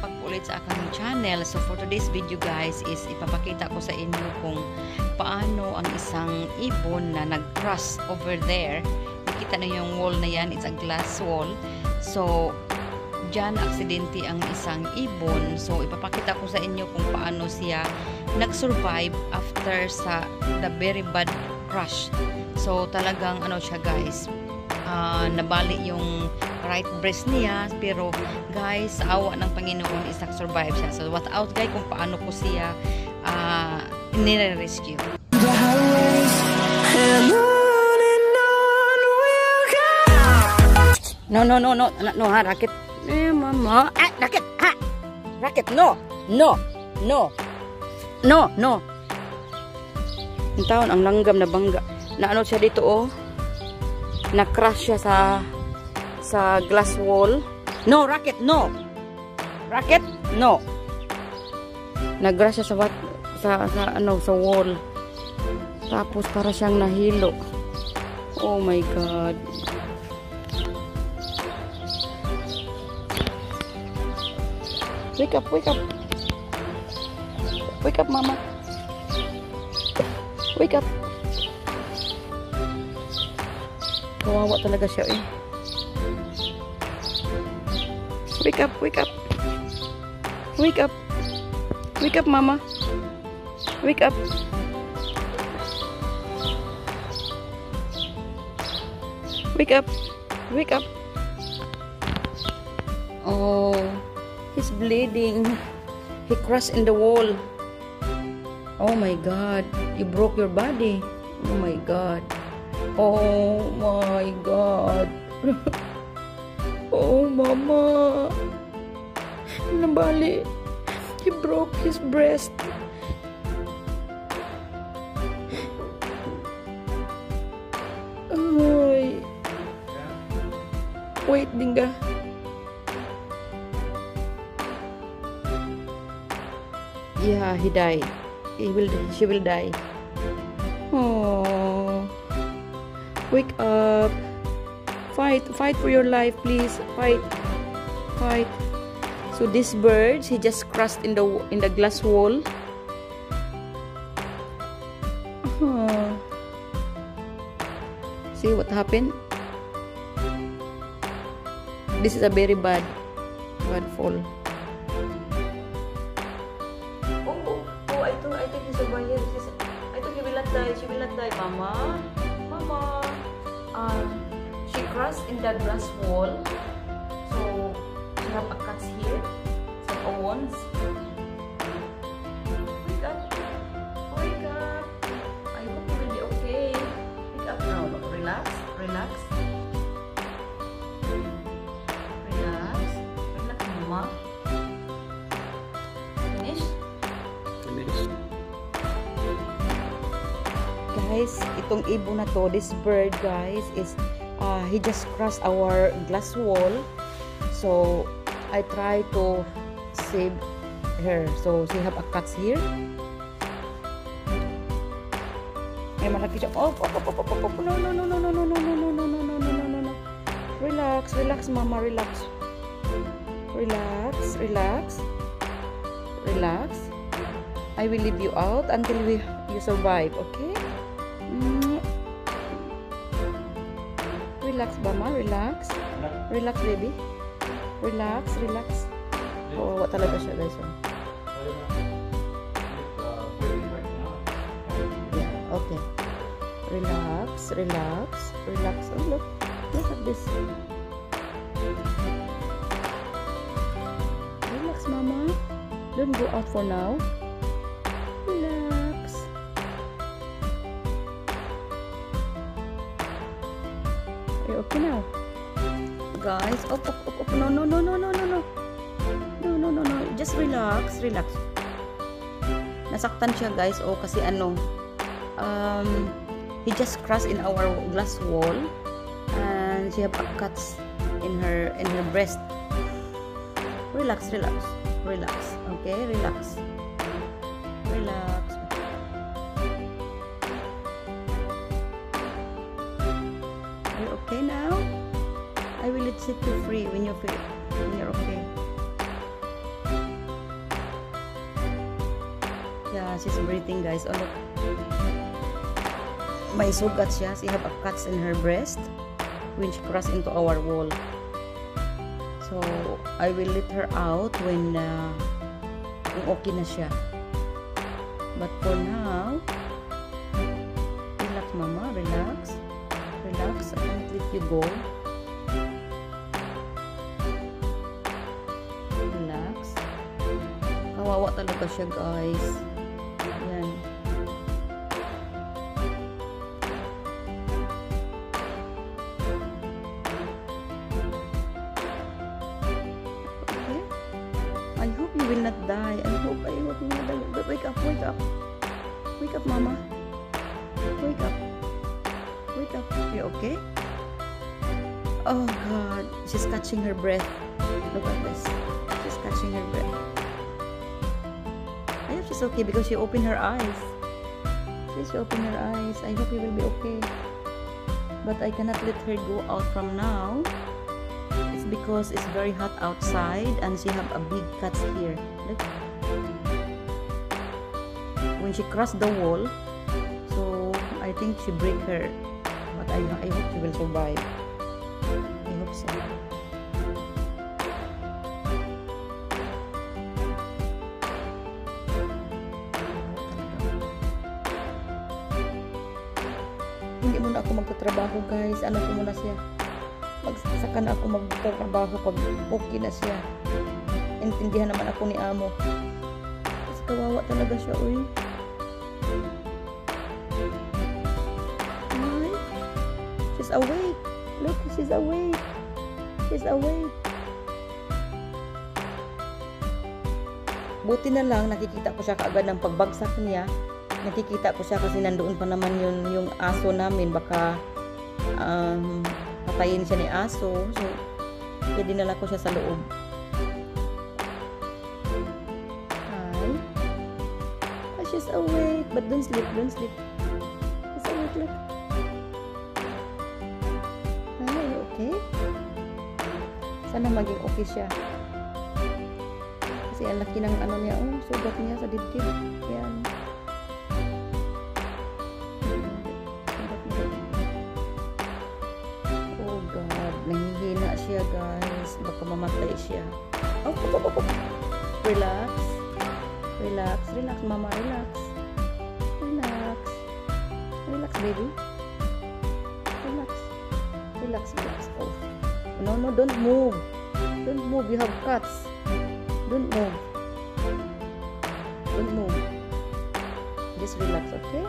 back ulit sa aking channel. So for today's video guys is ipapakita ko sa inyo kung paano ang isang ibon na nag-cross over there. Nakita na yung wall na yan, it's a glass wall. So dyan aksidente ang isang ibon. So ipapakita ko sa inyo kung paano siya nag-survive after sa the very bad crash. So talagang ano siya guys, nabali yung right breast niya, pero guys, sa awa ng Panginoon is nag-survive siya. So what out guys kung paano ko siya nire-rescue. No ha, racket. Mama, racket, ha, racket, no. Ang taon, ang langgam na bangga. Na ano siya dito, oh. Na-crash siya sa glass wall. No, racket, no. Racket, no. Nag-crash siya sa wall. Tapos para siyang nahilo. Oh my God. Wake up, wake up. Wake up, mama. Wake up. Kawawa talaga siya eh. Wake up, wake up. Wake up. Wake up, mama. Wake up. Wake up. Wake up. Oh, he's bleeding. He crashed in the wall. Oh my God. You broke your body. Oh my God. Oh my God. Oh mama. Nabali. He broke his breast. Ay. Wait, Dinga. Yeah, he died. She will die. Oh. Wake up. Fight for your life, please. Fight. So this bird, he just crashed in the glass wall. See what happened? This is a very bad fall. I think he's surviving. I think he will not die. She will not die, Mama. She crashed in the glass wall. So she have a cut here, some wounds. Wake up. Wake up. I hope you will be okay. Wake up now. Relax. Relax. Relax. Relax, Mama. Guys, itong ibon na to, this bird guys is he just crossed our glass wall. So I try to save her. So she have a cuts here. Ay malaki siya. Oh. No. Relax mama, relax. I will leave you out until you survive, okay? Relax, mama. Relax, baby. Relax. Oh, what talaga siya, guys? Yeah, okay. Relax. Oh, look at this. Relax, mama. Don't go out for now. Relax. Are you okay now? Guys, up. No. Just relax. Nasaktan siya, guys. Oh, kasi he just crashed in our glass wall and she have a cuts in her breast. Relax. Okay, relax. Are you okay now? I will set you free when you're okay. siya. She's breathing, guys. Oh, look. May sugat siya. She have a cuts in her breast when she crossed into our wall. So, I will let her out when okay na siya. But for now, relax, mama. Relax. Relax. I won't let you go. Relax. Kawawa talaga siya, guys. Ayan. Okay. I hope you will not die. I hope you will not die. But wake up, wake up. Wake up, mama. Wake up. Wake up. You okay? Oh, God. She's catching her breath. Look at this. She's catching her breath. I hope she's okay because she opened her eyes. She opened her eyes. I hope you will be okay. But I cannot let her go out from now. It's because it's very hot outside and she have a big cuts here. Look. When she crossed the wall, so I think she break her. But I hope she will survive. I hope so. Hindi muna ako magtatrabaho, guys. Ano ko muna siya. Magsaka na ako magtatrabaho pag okay na siya. Intindihan naman ako ni amo. Kasi kawawa talaga siya, uy. Ay, she's awake. Look, she's awake. She's awake. Buti na lang nakikita ko siya kaagad ng pagbagsak niya. Nakikita ko siya kasi nandoon pa naman yung aso namin. Baka patayin siya ni aso. So, kaya dinala ko siya sa loob. Hi. Oh, she's awake. But don't sleep, don't sleep. She's awake, look. Hi, are you okay? Sana maging okay siya. Kasi ang laki ng ano niya. Oh, sugat niya sa dibdib. Yan. Nangihina siya, guys. Baka mamatay siya. Oh. Relax. Relax. Relax, mama. Relax. Relax. Relax, baby. Relax. Relax, relax. Oh. No, don't move. Don't move. You have cuts. Don't move. Don't move. Just relax, okay?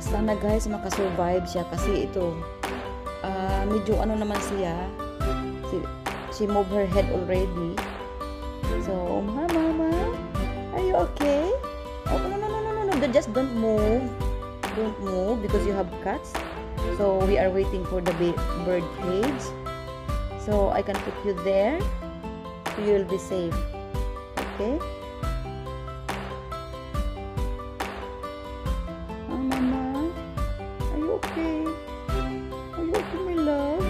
Sana, guys, makasurvive siya kasi ito medyo ano naman siya, she moved her head already. So, mama, are you okay? Oh, no, just don't move because you have cuts. So we are waiting for the bird cage, so I can put you there so you will be safe. Okay. Okay. Are you okay, my love?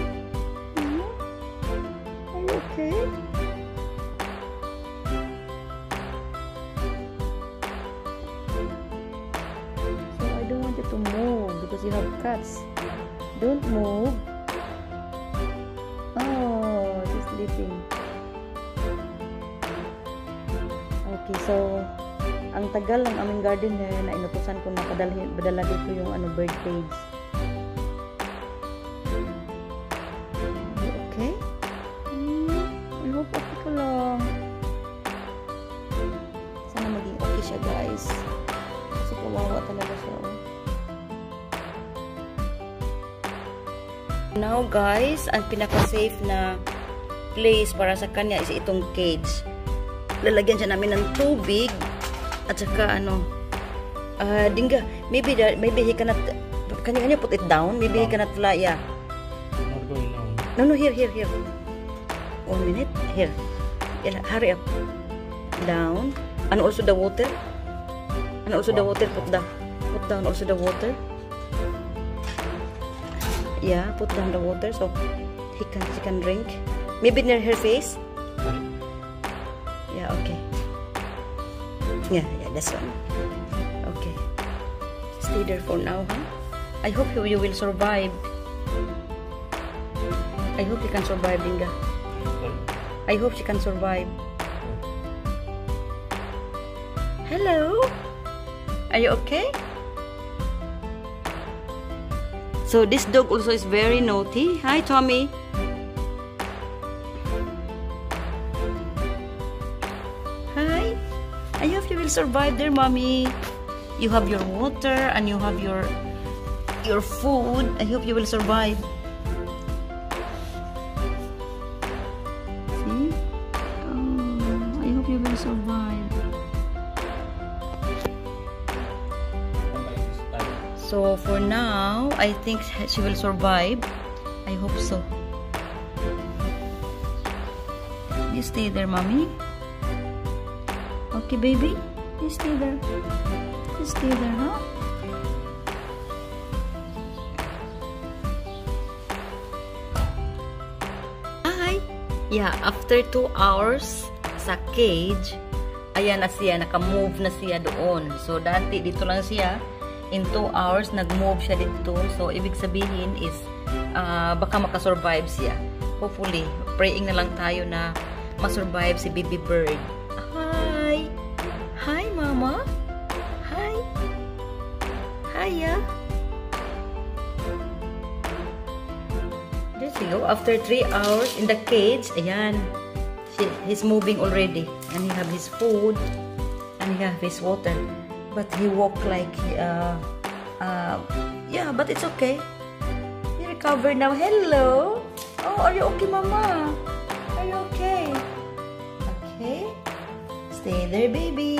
Are you okay? So I don't want you to move because you have cuts. Don't move. Oh, she's sleeping. Okay, so ang tagal ng aming gardener na inutusan ko na padala dito yung bird cage. Okay? I hope okay ka lang. Sana maging okay siya, guys. Kasi kawawa talaga siya. Now, guys, ang pinaka-safe na place para sa kanya is itong cage. Lalagyan siya namin ng tubig at saka Dinga, maybe he cannot, can you put it down? Maybe he cannot fly, yeah. Not going down. No, here. 1 minute, here. Yeah, hurry up. Down. And also the water. Put the Put down also the water. Yeah, put down the water so she can drink. Maybe near her face. Yeah, okay. Yeah, that's one. Okay. Stay there for now, huh? I hope you will survive. I hope you can survive, Dinga. I hope she can survive. Hello? Are you okay? So this dog also is very naughty. Hi, Tommy. Hi. I hope you will survive there, mommy. You have your water and you have your food. I hope you will survive. See? Oh, I hope you will survive. So for now, I think she will survive. I hope so. You stay there, mommy. Okay, baby. You stay there. You stay there, huh? Hi! Yeah, after 2 hours sa cage, ayan na siya, naka-move na siya doon. So, dati dito lang siya. In 2 hours, nag-move siya dito. So, ibig sabihin is, baka makasurvive siya. Hopefully, praying na lang tayo na masurvive si baby bird. Hi! Hi, mama! Hi! Hiya! There you go. After 3 hours in the cage, ayan, he's moving already. And he have his food, and he have his water. But he walk like, yeah, but it's okay. He recovered now. Hello. Oh, are you okay, mama? Are you okay? Okay. Stay there, baby.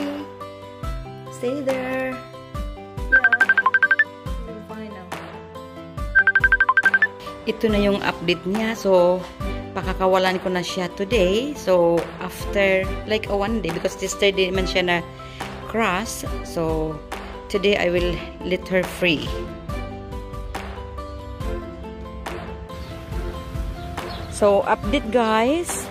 Stay there. Yeah. You're fine now. Ito na yung update niya. So, pakakawalan ko na siya today. So, after like a 1 day, because yesterday man siya na cross, so today I will let her free. So update guys,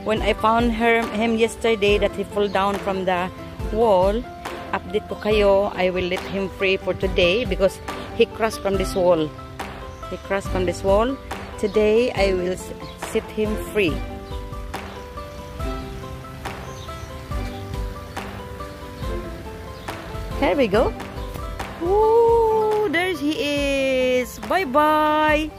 when I found him yesterday that he fell down from the wall, update ko kayo, I will let him free for today because he crossed from this wall. He crossed from this wall. Today I will set him free. Here we go. Ooh, there he is. Bye-bye.